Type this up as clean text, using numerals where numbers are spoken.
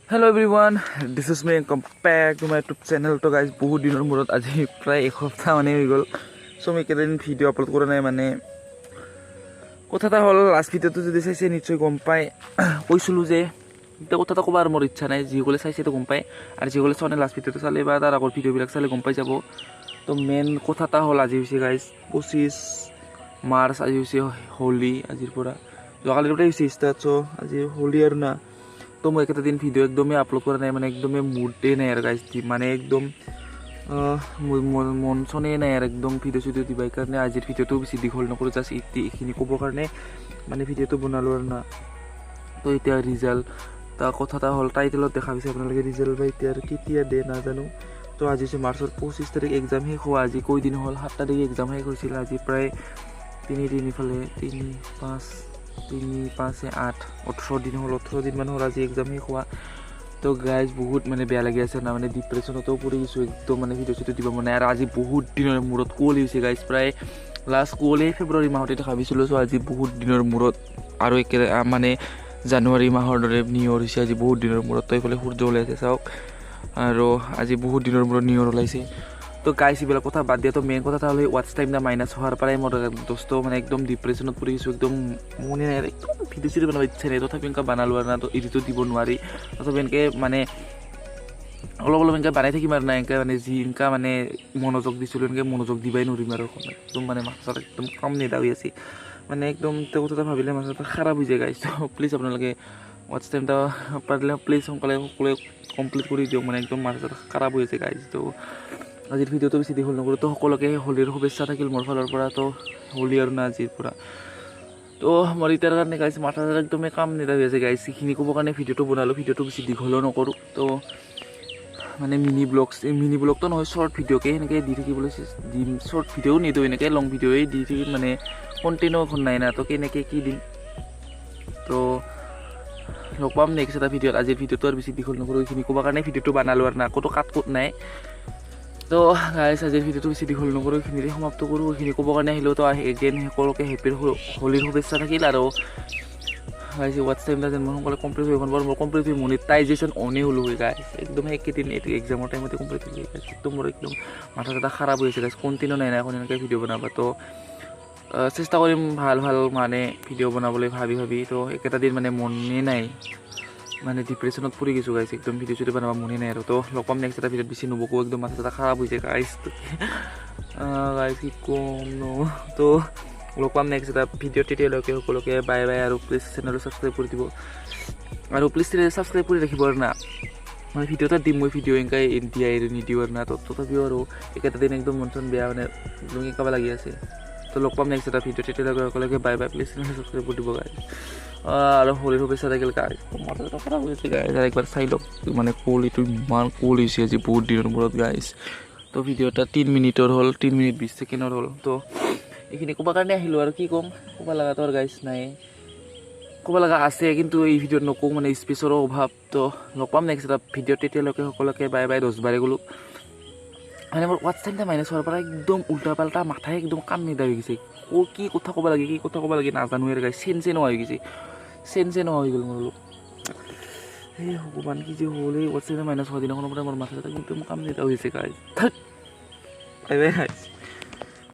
Hello everyone, this is me. Welcome back to my YouTube channel. তো guys, বহুত দিনৰ মূৰত আজি প্ৰায় এসপ্তাহ মানে হৈ গ'ল। সো মই কেইদিন ভিডিঅ' আপলোড কৰা নাই মানে কথা এটা হ'ল লাষ্ট ভিডিঅ'টো যদি চাইছে নিশ্চয় গম পাই কৈছিলোঁ যে এতিয়া কথা এটা ক'বৰ মোৰ ইচ্ছা নাই, যিসকলে চাইছে তো গম পায় আৰু যিসকলে চোৱা নাই লাষ্ট ভিডিঅ'টো চালে বা তাৰ আগৰ ভিডিঅ'বিলাক চালে গম পাই যাব। তো মেইন কথা এটা হ'ল আজি হৈছে গাইজ 25 মাৰ্চ, আজি হৈছে হোলী। আজিৰ পৰা যোৱাকালিৰ পৰাই হৈছে ষ্টাৰ্ট। চ' আজি হোলী আৰু না, তো মই একটা দিন ভিডিও একদমই আপলোড করা নাই, মানে একদমই মুডে নাই আর গাইজ, মানে একদম মন চনে নাই আর একদম ভিডিও চিডিও দিবাৰ কাৰণে আজিৰ ভিডিঅ'টো বেছি দীঘল নকৰোঁ, জাষ্ট এইখিনি ক'বৰ কাৰণে মানে ভিডিঅ'টো বনালোঁ আৰু না। তো এতিয়া ৰিজাল্ট তাৰ কথা এটা হ'ল, টাইটেলত দেখা পাইছে আপোনালোকে ৰিজাল্ট বা এতিয়া আৰু কেতিয়া দিয়ে নাজানো। তো আজি হৈছে মাৰ্চৰ 25 তাৰিখ এক্সাম শেষ হোৱা। আজি দিন হ'ল 7 তাৰিখে এক্সাম শেষ হৈছিল। আজি প্ৰায় 3 ইফালে 3, 5, 8, 18 দিন হ'ল, 18 দিনমান হ'ল আজি এক্সাম শেষ হোৱা। তো গাইজ বহুত মানে বেয়া লাগি আছে না, মানে ডিপ্ৰেশ্যনতো পৰি গৈছোঁ একদম, মানে ভিডিঅ' চিডিঅ' দিব মানে। আৰু আজি বহুত দিনৰ মূৰত কুঁৱলী হৈছে গাইজ, প্ৰায় লাষ্ট কুঁৱলী ফেব্ৰুৱাৰী মাহতে দেখা পাইছিলোঁ। চ' আজি বহুত দিনৰ মূৰত আৰু মানে জানুৱাৰী মাহৰ দৰে নিউ ইয়েৰ হৈছে আজি বহুত দিনৰ মূৰত। তো এইফালে সূৰ্য ওলাইছে চাওক, আৰু আজি বহুত দিনৰ মূৰত নিউ ইয়েৰ ওলাইছে। তো গাইজ এইবিলাক কথা বাদ দিয়া, তো মেইন কথা এটা হ'লে ৱাটচ টাইম মাইনাছ হোৱাৰ পৰাই মোৰ দোস্ত মানে একদম ডিপ্ৰেশ্যনত পৰি গৈছোঁ, একদম মনে নাই, একদম ভিডিঅ' চিডিঅ' বনাব ইচ্ছা নাই। তথাপি এনেকৈ বনালোঁ আৰু না, তো এডিটো দিব নোৱাৰি। তথাপি এনেকৈ মানে অলপ এনেকৈ বনাই থাকিম আৰু না, এনেকৈ মানে যি এনেকৈ মানে মনোযোগ দিছিলোঁ এনেকৈ মনোযোগ দিবাই নোৱাৰিম আৰু একদম মানে মাথাত একদম কাম নিদা হৈ আছে, মানে একদম তেওঁ কথা এটা ভাবিলে মাথাটো খাৰাপ হৈ যায় গাইজ। তো প্লিজ আপোনালোকে ৱাটচ টাইম এটা পাৰিলে প্লিজ সোনকালে সকলোৱে কমপ্লিট কৰি দিয়ক, মানে একদম মাথাটো খাৰাপ হৈ আছে গাইজ। তো আজিৰ ভিডিঅ'টো বেছি দীঘল নকৰোঁ। তো সকলোকে হোলীৰ শুভেচ্ছা থাকিল মোৰ ফালৰ পৰা। তো হোলী আৰু না আজিৰ পৰা। তো মোৰ এতিয়াৰ কাৰণে গাইজ মাথা একদমেই কাম নিদা হৈ আছে গাইজ। এইখিনি ক'বৰ কাৰণে ভিডিঅ'টো বনালোঁ, ভিডিঅ'টো বেছি দীঘলো নকৰোঁ। তো মানে মিনি ব্লগটো নহয়, শ্বৰ্ট ভিডিঅ'কে সেনেকৈ দি থাকিবলৈ দিম। শ্বৰ্ট ভিডিঅ'ও নিদিওঁ, এনেকৈ লং ভিডিঅ'ই দি থাকিম, মানে কণ্টেণ্টো এখন নাই না, তো কেনেকৈ কি দিম। তো লগ পাম নেক্সট এটা ভিডিঅ'ত। আজিৰ ভিডিঅ'টো আৰু বেছি দীঘল নকৰোঁ, এইখিনি ক'বৰ কাৰণে ভিডিঅ'টো বনালোঁ আৰু না, ক'তো কাট নাই। তো গাইজ আজিৰ ভিডিঅ'টো বেছি দীঘল নকৰোঁ, এইখিনিতে সমাপ্ত কৰোঁ। এইখিনি ক'বৰ কাৰণে আহিলোঁ। তো এগেইন সকলোকে হোলীৰ শুভেচ্ছা থাকিল। আৰু গাইজ ৱাটচ টাইম যেন মই সোনকালে কমপ্লিট হৈ গ'ল, মোৰ কমপ্লিট হৈ মনিটাইজেশ্যন অনেই হ'লোঁ হয় গাইজ, একদম সেইকেইদিন এইটো এক্সামৰ টাইমতে কমপ্লিট হৈ যায় গাইজ। একদম মোৰ একদম মাথা চাথা খাৰাপ হৈ আছে গাইজ, কণ্টিনিউ নাই এখন এনেকৈ ভিডিঅ' বনাব। তো চেষ্টা কৰিম ভাল মানে ভিডিঅ' বনাবলৈ ভাবি। তো একেটা দিন মানে মনেই নাই, মানে ডিপ্ৰেশ্যনত পৰি গৈছোঁ গাইজ, একদম ভিডিঅ' চিডিঅ' বনাব মনে নাই আৰু। তো লগ পাম নেক্সট এটা ভিডিঅ'ত, বেছি নবকো, একদম মাথা চাথা খাৰাপ হৈছে গাইজ। গাইজ কি ক'ম ন। তো লগ পাম নেক্সট এটা ভিডিঅ'ত, তেতিয়ালৈকে সকলোকে বাই আৰু প্লিজ চেনেলটো ছাবস্ক্ৰাইব কৰি দিব, আৰু প্লিজ চেনেল ছাবস্ক্ৰাইব কৰি ৰাখিব আৰু না। মানে ভিডিঅ' এটা দিম মই, ভিডিঅ' এনেকৈ নিদিওঁ আৰু না। তো তথাপিও আৰু একেটা দিন একদম মন চন বেয়া, মানে একদম কাবা লাগি আছে। তো লগ পাম নেক্সট এটা ভিডিঅ', তেতিয়ালৈকে সকলোকে বাই প্লিজ চেনেল ছাবস্ক্ৰাইব কৰি দিব গাইজ। আৰু হোলীৰ শুভেচ্ছা থাকিল গাইজ। মাথাটো খাৰাপ হৈছে গাইজ, আৰু একবাৰ চাই লওক, মানে কুঁৱলীটো ইমান কুঁৱলী হৈছে আজি বহুত দিনৰ মূৰত গাইজ। তো ভিডিঅ' এটা 3 মিনিটৰ হ'ল, 3 মিনিট 20 ছেকেণ্ডৰ হ'ল। তো এইখিনি ক'বৰ কাৰণে আহিলোঁ, আৰু কি ক'ম, ক'ব লগাতো আৰু গাইজ নাই, ক'ব লগা আছে কিন্তু এই ভিডিঅ'ত নকওঁ, মানে স্পেচৰো অভাৱ। তো লগ পাম নেক্সট এটা ভিডিঅ'ত, তেতিয়ালৈকে সকলোকে বাই 10 বাৰে গ'লোঁ। মানে মোৰ ৱাটচ টাইমটা মাইনাছ হোৱাৰ পৰা একদম উল্টা পাল্টা মাথাই একদম কাম নিদা হৈ গৈছে। কি কথা ক'ব লাগে নাজানো আৰু গাইজ, চেঞ্চে নোহোৱা হৈ গৈছে, চেঞ্চে নোহোৱা হৈ গ'ল মোৰ। সেই ভগৱান কি যে হ'ল, এই ৱাটচ টাইমটা মাইনাছ হোৱা দিনাখনৰ পৰা মোৰ মাথা চাথা একদম কাম নিদা হৈ গৈছে গাইজ। বাই গাইজ।